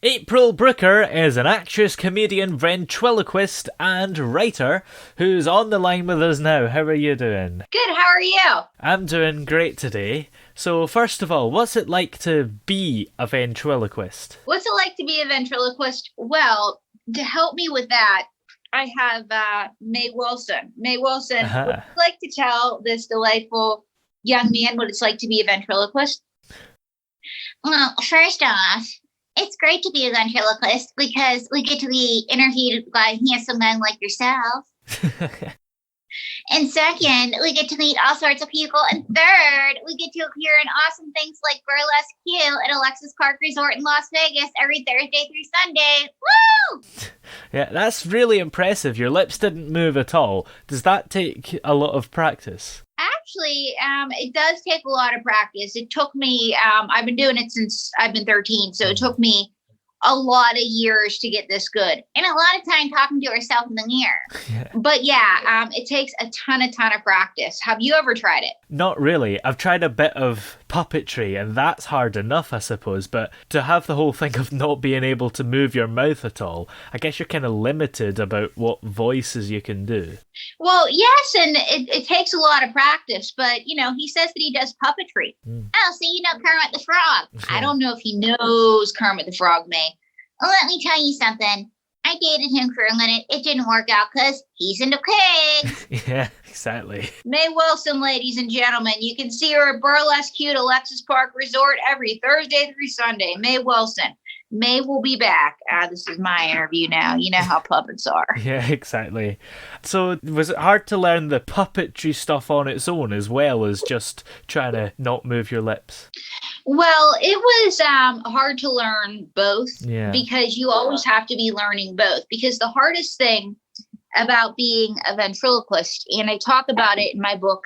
April Brucker is an actress, comedian, ventriloquist, and writer who's on the line with us now. How are you doing? Good, how are you? I'm doing great today. So, first of all, what's it like to be a ventriloquist? What's it like to be a ventriloquist? Well, to help me with that, I have May Wilson. May Wilson, would you like to tell this delightful young man what it's like to be a ventriloquist? Well, first off, it's great to be a ventriloquist because we get to be interviewed by handsome men like yourself. And second, we get to meet all sorts of people. And third, we get to appear in awesome things like BurlesQ at Alexis Park Resort in Las Vegas every Thursday through Sunday. Woo! Yeah, that's really impressive. Your lips didn't move at all. Does that take a lot of practice? Actually, it does take a lot of practice. It took me, I've been doing it since I've been 13. So it took me a lot of years to get this good and a lot of time talking to herself in the mirror. Yeah. But yeah, it takes a ton of practice. Have you ever tried it? Not really. I've tried a bit of puppetry and that's hard enough, I suppose. But to have the whole thing of not being able to move your mouth at all, I guess you're kind of limited about what voices you can do. Well, yes, and it takes a lot of practice, but, you know, he says that he does puppetry. Oh, so you know Kermit the Frog. I don't know if he knows Kermit the Frog, May. Let me tell you something. I dated him for a minute. It didn't work out because he's into pigs. Yeah, exactly. May Wilson, ladies and gentlemen. You can see her at BurlesQ at Alexis Park Resort every Thursday through Sunday. May Wilson. May will be back. This is my interview now. You know how puppets are. Yeah, exactly. So was it hard to learn the puppetry stuff on its own as well as just trying to not move your lips? Well, it was hard to learn both because you always have to be learning both. Because the hardest thing about being a ventriloquist, and I talk about it in my book,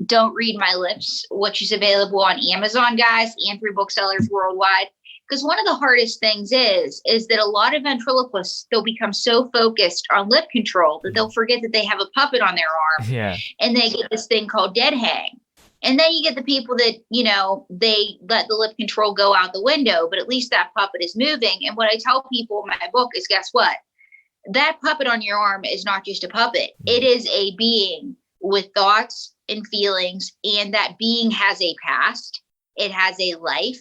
Don't Read My Lips, which is available on Amazon, guys, and through booksellers worldwide. Because one of the hardest things is that a lot of ventriloquists, they'll become so focused on lip control that they'll forget that they have a puppet on their arm. Yeah. And they get this thing called dead hang. And then you get the people that, you know, they let the lip control go out the window, but at least that puppet is moving. And what I tell people in my book is, guess what? That puppet on your arm is not just a puppet. It is a being with thoughts and feelings, and that being has a past. It has a life.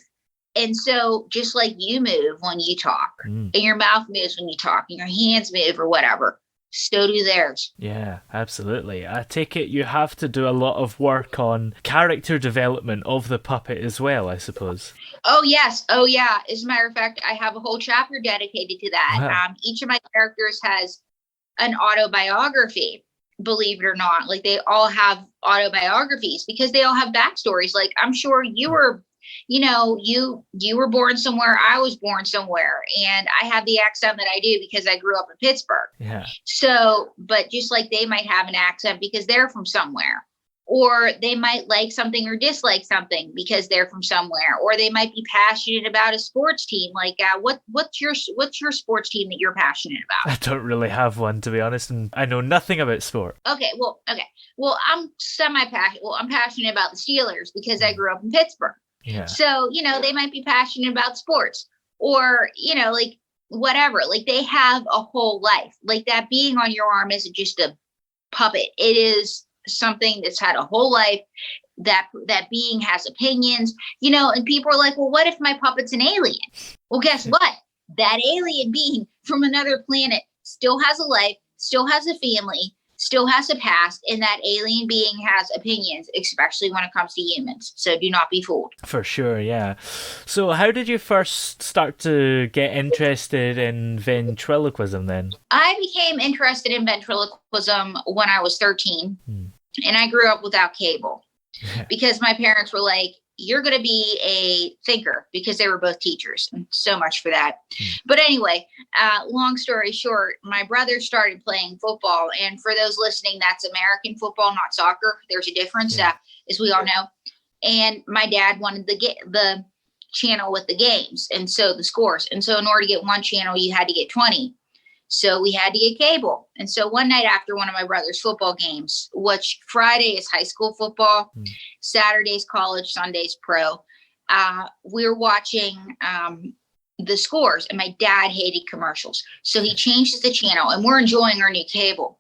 And so just like you move when you talk, and your mouth moves when you talk, and your hands move or whatever, so do theirs. Yeah, absolutely. I take it you have to do a lot of work on character development of the puppet as well, I suppose. Oh, yes. Oh, yeah. As a matter of fact, I have a whole chapter dedicated to that. Wow. Each of my characters has an autobiography, believe it or not. Like, they all have autobiographies because they all have backstories. Like, I'm sure you were... You know, you were born somewhere, I was born somewhere, and I have the accent that I do because I grew up in Pittsburgh. Yeah. So, but just like they might have an accent because they're from somewhere, or they might like something or dislike something because they're from somewhere, or they might be passionate about a sports team. Like, what's your sports team that you're passionate about? I don't really have one, to be honest, and I know nothing about sport. Okay. Well, I'm semi-passionate. Well, I'm passionate about the Steelers because I grew up in Pittsburgh. Yeah. So, you know, they might be passionate about sports or, you know, like whatever, like they have a whole life. Like that being on your arm isn't just a puppet. It is something that's had a whole life. That being has opinions, you know, and people are like, well, what if my puppet's an alien? Well, guess what? That alien being from another planet still has a life, still has a family, still has a past, and that alien being has opinions, especially when it comes to humans. So do not be fooled. For sure, yeah. So how did you first start to get interested in ventriloquism then? I became interested in ventriloquism when I was 13, and I grew up without cable because my parents were like, you're going to be a thinker, because they were both teachers. And so much for that. But anyway, long story short, my brother started playing football. And for those listening, that's American football, not soccer. There's a difference, as we all know. And my dad wanted the channel with the games, and so the scores. And so in order to get one channel, you had to get 20. So we had to get cable. And so one night after one of my brother's football games, which Friday is high school football, Saturday's college, Sunday's pro, we were watching the scores, and my dad hated commercials. So he changes the channel, and we're enjoying our new cable.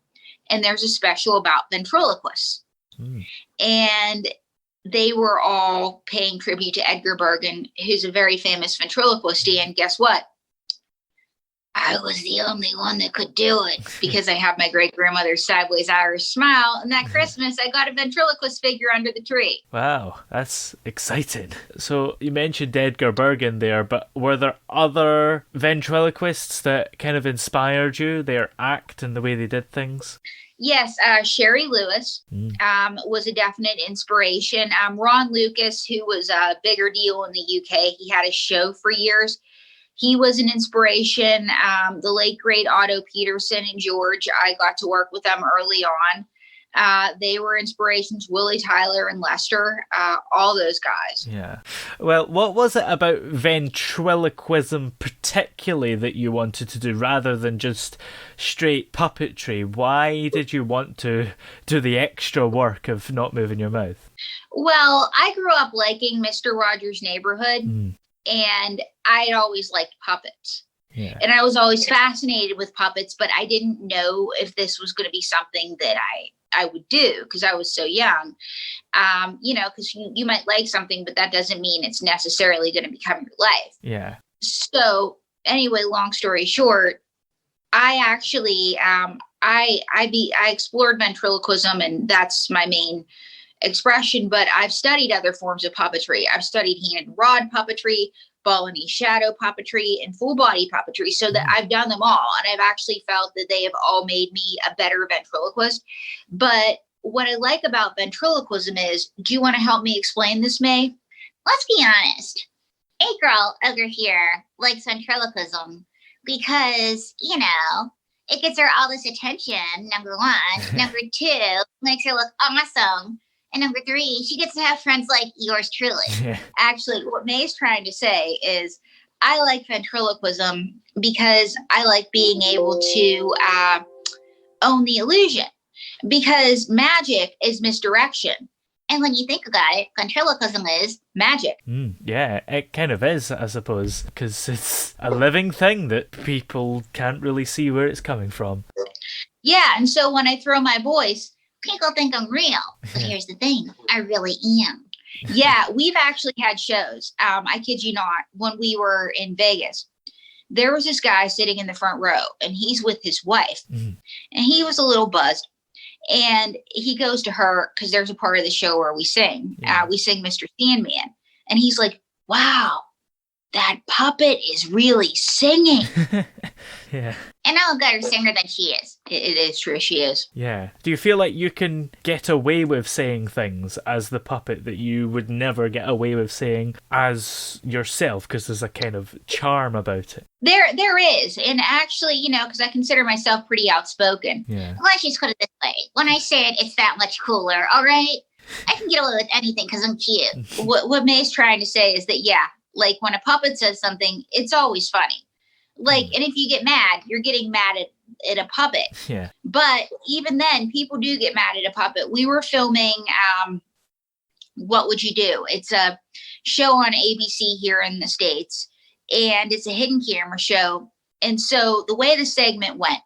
And there's a special about ventriloquists. And they were all paying tribute to Edgar Bergen, who's a very famous ventriloquist. And guess what? I was the only one that could do it because I have my great grandmother's sideways Irish smile. And that Christmas, I got a ventriloquist figure under the tree. Wow, that's exciting. So you mentioned Edgar Bergen there, but were there other ventriloquists that kind of inspired you, their act and the way they did things? Yes, Sherry Lewis was a definite inspiration. Ron Lucas, who was a bigger deal in the UK, he had a show for years. He was an inspiration. The late, great Otto Peterson and George, I got to work with them early on. They were inspirations. Willie Tyler and Lester, all those guys. Yeah. Well, what was it about ventriloquism particularly that you wanted to do rather than just straight puppetry? Why did you want to do the extra work of not moving your mouth? Well, I grew up liking Mr. Rogers' Neighborhood. And I had always liked puppets. Yeah. And I was always fascinated with puppets, but I didn't know if this was going to be something that I would do because I was so young. Because you might like something, but that doesn't mean it's necessarily going to become your life. Yeah. So anyway, long story short, I actually I explored ventriloquism, and that's my main expression, but I've studied other forms of puppetry. I've studied hand and rod puppetry, Balinese shadow puppetry, and full body puppetry, so that I've done them all, and I've actually felt that they have all made me a better ventriloquist. But what I like about ventriloquism is, do you want to help me explain this, May? Let's be honest. April over here likes ventriloquism because, it gets her all this attention, number one. Number two, makes her look awesome. And number three, she gets to have friends like yours truly. Yeah. Actually, what May's trying to say is I like ventriloquism because I like being able to own the illusion, because magic is misdirection. And when you think about it, ventriloquism is magic. Yeah, it kind of is, I suppose, because it's a living thing that people can't really see where it's coming from. Yeah, and so when I throw my voice, people think I'm real, but here's the thing, I really am. Yeah, we've actually had shows. I kid you not, when we were in Vegas, there was this guy sitting in the front row, and he's with his wife, and he was a little buzzed, and he goes to her, because there's a part of the show where we sing. We sing Mr. Sandman, and he's like, wow, that puppet is really singing. Yeah. And I'm a better singer than she is. It is true, she is. Yeah. Do you feel like you can get away with saying things as the puppet that you would never get away with saying as yourself, because there's a kind of charm about it? There is. And actually, because I consider myself pretty outspoken. Yeah. Let's just put it this way. When I say it, it's that much cooler, all right? I can get away with anything because I'm cute. What May's trying to say is that, yeah, like when a puppet says something, it's always funny. Like, and if you get mad, you're getting mad at a puppet. Yeah. But even then, people do get mad at a puppet. We were filming What Would You Do? It's a show on ABC here in the States, and it's a hidden camera show. And so the way the segment went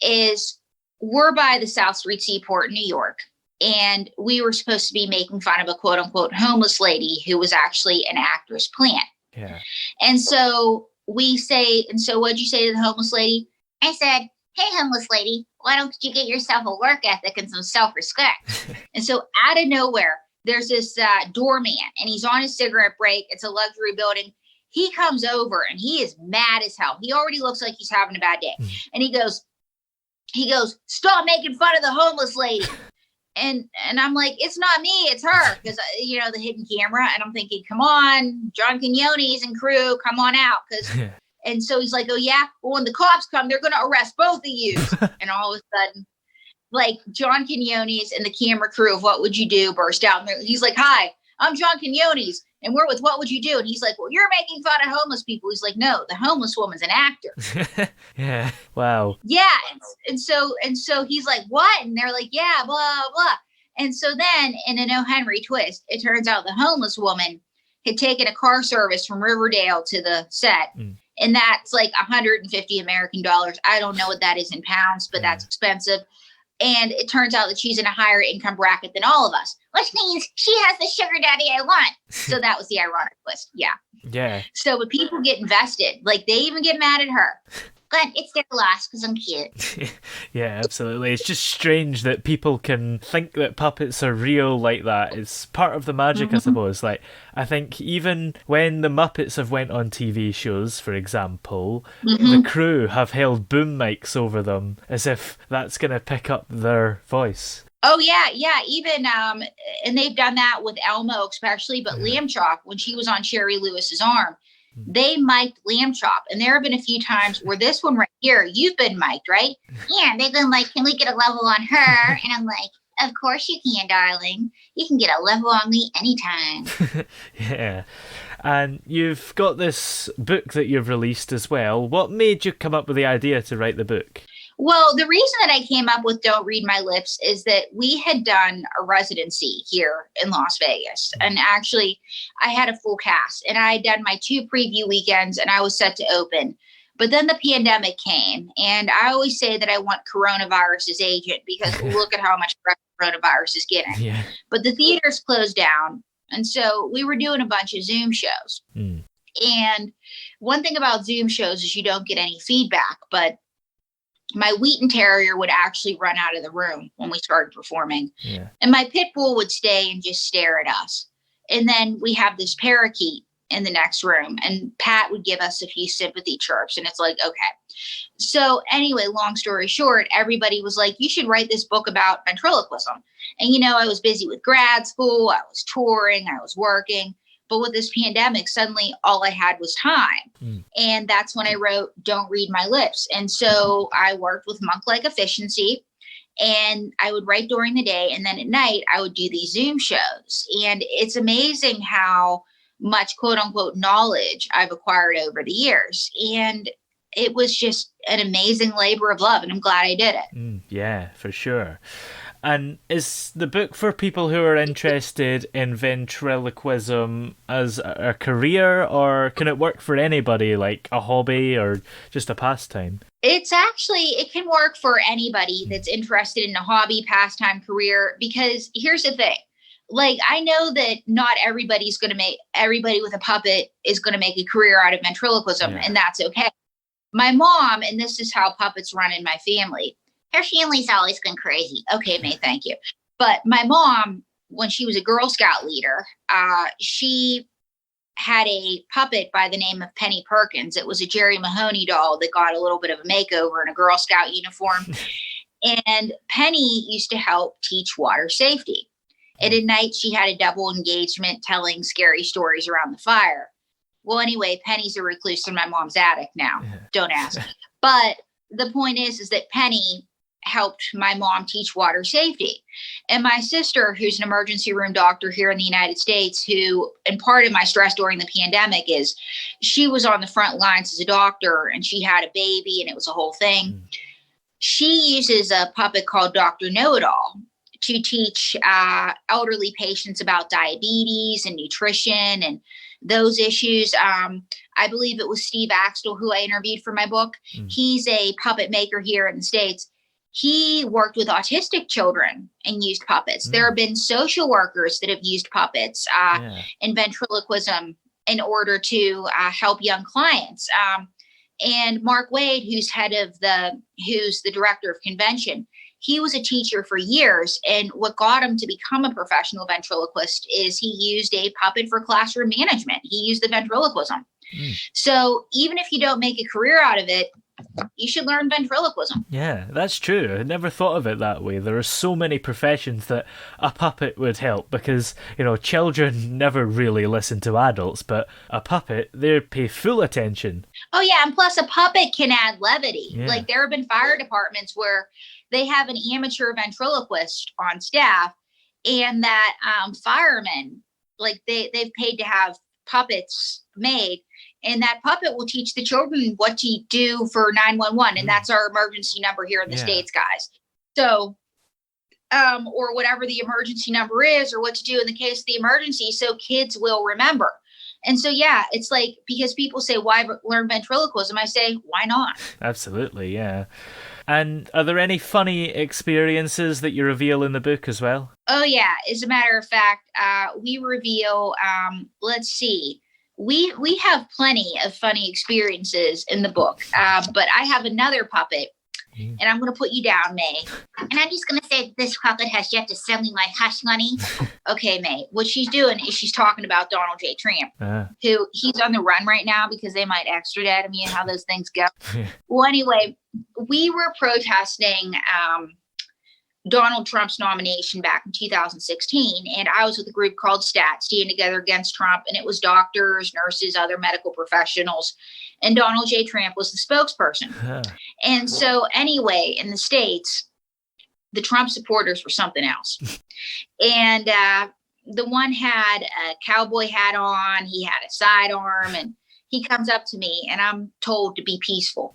is we're by the South Street Seaport in New York, and we were supposed to be making fun of a quote unquote homeless lady who was actually an actor's plant. Yeah. And so we say, and so what'd you say to the homeless lady? I said, hey, homeless lady, why don't you get yourself a work ethic and some self-respect? And so out of nowhere, there's this doorman, and he's on his cigarette break. It's a luxury building. He comes over, and he is mad as hell. He already looks like he's having a bad day. And he goes, stop making fun of the homeless lady. And I'm like, it's not me, it's her, because the hidden camera. And I'm thinking, come on, John Quinones and crew, come on out, because. And so he's like, oh yeah, well when the cops come, they're gonna arrest both of you. And all of a sudden, like John Quinones and the camera crew of What Would You Do burst out. And he's like, hi, I'm John Quinones, and we're with What Would You Do? And he's like, well, you're making fun of homeless people. He's like, no, the homeless woman's an actor. Yeah. Wow. Yeah. And so he's like, what? And they're like, yeah, blah, blah. And so then in an O. Henry twist, it turns out the homeless woman, had taken a car service from Riverdale to the set. And that's like $150 American dollars. I don't know what that is in pounds, but that's expensive. And it turns out that she's in a higher income bracket than all of us, which means she has the sugar daddy I want. So that was the ironic twist. Yeah. Yeah. So when people get invested, like they even get mad at her. But it's their loss because I'm cute. Yeah, absolutely. It's just strange that people can think that puppets are real like that. It's part of the magic, I suppose. Like, I think even when the Muppets have went on TV shows, for example, the crew have held boom mics over them as if that's going to pick up their voice. Oh, yeah. Even, and they've done that with Elmo especially, but Lamb Chop, when she was on Sherry Lewis's arm, they mic'd Lamb Chop. And there have been a few times where this one right here, you've been mic'd, right? Yeah, they've been like, can we get a level on her? And I'm like, of course you can, darling. You can get a level on me anytime. Yeah. And you've got this book that you've released as well. What made you come up with the idea to write the book? Well, the reason that I came up with Don't Read My Lips is that we had done a residency here in Las Vegas. And actually, I had a full cast. And I had done my 2 preview weekends and I was set to open. But then the pandemic came. And I always say that I want coronavirus as agent because look at how much coronavirus is getting. Yeah. But the theaters closed down. And so we were doing a bunch of Zoom shows. And one thing about Zoom shows is you don't get any feedback. But my Wheaton Terrier would actually run out of the room when we started performing. Yeah. And my pit bull would stay and just stare at us. And then we have this parakeet in the next room and Pat would give us a few sympathy chirps. And it's like, okay. So anyway, long story short, everybody was like, you should write this book about ventriloquism. And, I was busy with grad school. I was touring. I was working. But with this pandemic, suddenly all I had was time. And that's when I wrote Don't Read My Lips. And so I worked with monk-like efficiency and I would write during the day. And then at night, I would do these Zoom shows. And it's amazing how much quote unquote knowledge I've acquired over the years. And it was just an amazing labor of love. And I'm glad I did it. Yeah, for sure. And is the book for people who are interested in ventriloquism as a career, or can it work for anybody, like a hobby or just a pastime? It can work for anybody that's interested in a hobby, pastime, career, because here's the thing. Like, I know that not everybody with a puppet is going to make a career out of ventriloquism, and that's okay. My mom, and this is how puppets run in my family, her family's always been crazy. Okay, May, thank you. But my mom, when she was a Girl Scout leader, she had a puppet by the name of Penny Perkins. It was a Jerry Mahoney doll that got a little bit of a makeover in a Girl Scout uniform. And Penny used to help teach water safety. And at night, she had a double engagement telling scary stories around the fire. Well, anyway, Penny's a recluse in my mom's attic now. Don't ask. But the point is that Penny helped my mom teach water safety. And my sister, who's an emergency room doctor here in the United States, and part of my stress during the pandemic is she was on the front lines as a doctor and she had a baby and it was a whole thing. She uses a puppet called Dr. Know-It-All to teach elderly patients about diabetes and nutrition and those issues. I believe it was Steve Axtell who I interviewed for my book. He's a puppet maker here in the States. He worked with autistic children and used puppets. There have been social workers that have used puppets in ventriloquism in order to help young clients. And Mark Wade, who's the director of convention, he was a teacher for years. And what got him to become a professional ventriloquist is he used a puppet for classroom management. He used the ventriloquism. So even if you don't make a career out of it, you should learn ventriloquism. Yeah, that's true. I never thought of it that way. There are so many professions that a puppet would help because, children never really listen to adults, but a puppet, they pay full attention. Oh, yeah. And plus a puppet can add levity. Yeah. Like there have been fire departments where they have an amateur ventriloquist on staff and that firemen, like they've paid to have puppets made. And that puppet will teach the children what to do for 911. And that's our emergency number here in the States, guys. So, or whatever the emergency number is or what to do in the case of the emergency. So kids will remember. And so, yeah, it's like, because people say, why learn ventriloquism? I say, why not? Absolutely, yeah. And are there any funny experiences that you reveal in the book as well? Oh, yeah. As a matter of fact, we reveal, let's see. We have plenty of funny experiences in the book, but I have another puppet, and I'm going to put you down, May. And I'm just going to say this puppet has yet to send me my hush money. Okay, May. What she's doing is she's talking about Donald J. Trump, who he's on the run right now because they might extradite him. You know how those things go. Well, anyway, we were protesting Donald Trump's nomination back in 2016. And I was with a group called STAT, Stand Together Against Trump. And it was doctors, nurses, other medical professionals. And Donald J. Trump was the spokesperson. And so anyway, in the States, the Trump supporters were something else. And the one had a cowboy hat on. He had a sidearm. And he comes up to me, and I'm told to be peaceful.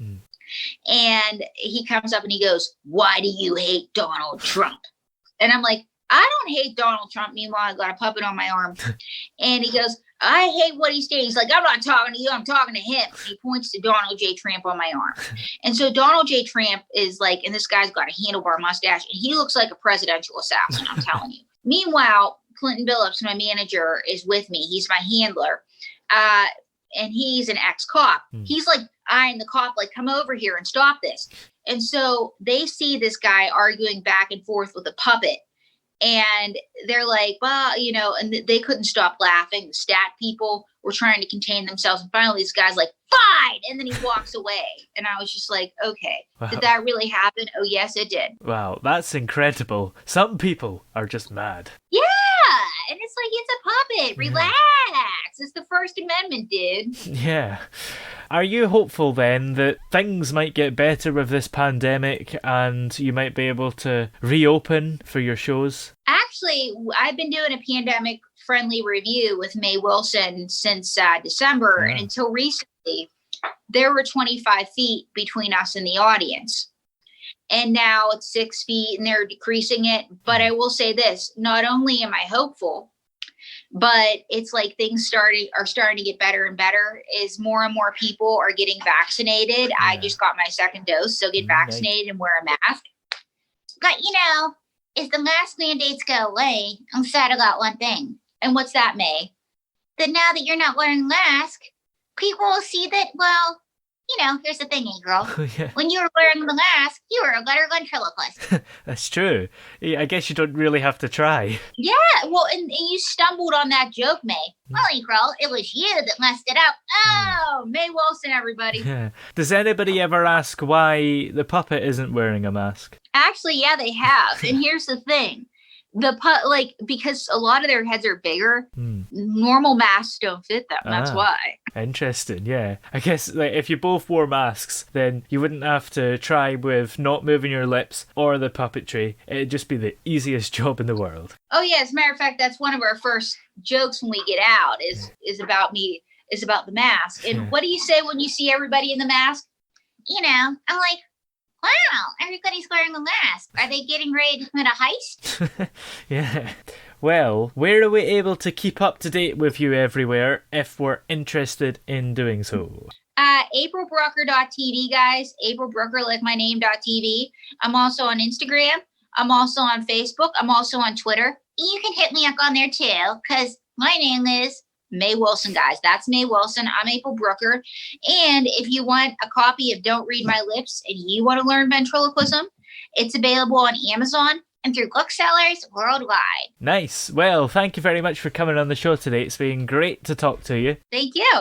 And he comes up and he goes, "Why do you hate Donald Trump?" And I'm like, "I don't hate Donald Trump." Meanwhile, I got a puppet on my arm. And he goes, "I hate what he's saying." He's like, "I'm not talking to you. I'm talking to him." And he points to Donald J. Trump on my arm. And so Donald J. Trump is like, and this guy's got a handlebar mustache, and he looks like a presidential assassin, I'm telling you. Meanwhile, Clinton Billups, my manager, is with me. He's my handler. And he's an ex-cop. He's like eyeing the cop, like, "Come over here and stop this." And so they see this guy arguing back and forth with a puppet. And they're like, well, you know, and they couldn't stop laughing. The STAT people were trying to contain themselves. And finally, this guy's like, "Fine." And then he walks away. And I was just like, okay, wow. Did that really happen? Oh, yes, it did. Wow, that's incredible. Some people are just mad. Yeah. And it's like, it's a puppet. Relax. It's the First Amendment, dude. Yeah. Are you hopeful then that things might get better with this pandemic and you might be able to reopen for your shows? Actually, I've been doing a pandemic-friendly review with May Wilson since December. And until recently, there were 25 feet between us and the audience. And now it's 6 feet and they're decreasing it. But I will say this, not only am I hopeful, but it's like things are starting to get better and better as more and more people are getting vaccinated. I just got my second dose, so get vaccinated and wear a mask. But, you know, if the mask mandates go away, I'm sad about one thing. And what's that, May? That now that you're not wearing a mask, people will see that, well, you know, here's the thing, girl. When you were wearing the mask, you were a better ventriloquist. That's true. I guess you don't really have to try. Yeah, well, and you stumbled on that joke, May. Well, girl, it was you that messed it up. Oh, May Wilson, everybody. Yeah. Does anybody ever ask why the puppet isn't wearing a mask? Actually, yeah, they have. And here's the thing. Because a lot of their heads are bigger, normal masks don't fit them. That's why. Interesting, yeah. I guess if you both wore masks, then you wouldn't have to try with not moving your lips or the puppetry. It'd just be the easiest job in the world. Oh, yeah. As a matter of fact, that's one of our first jokes when we get out is about the mask. And what do you say when you see everybody in the mask? You know, I'm like, wow, everybody's wearing a mask. Are they getting ready to commit a heist? Yeah. Well, where are we able to keep up to date with you everywhere if we're interested in doing so? AprilBrucker.tv, guys. April Brucker, like my name.tv. I'm also on Instagram. I'm also on Facebook. I'm also on Twitter. You can hit me up on there too, because my name is May Wilson, guys. That's May Wilson. I'm April Brucker. And if you want a copy of Don't Read My Lips and you want to learn ventriloquism, it's available on Amazon and through booksellers worldwide. Nice. Well, thank you very much for coming on the show today. It's been great to talk to you. Thank you.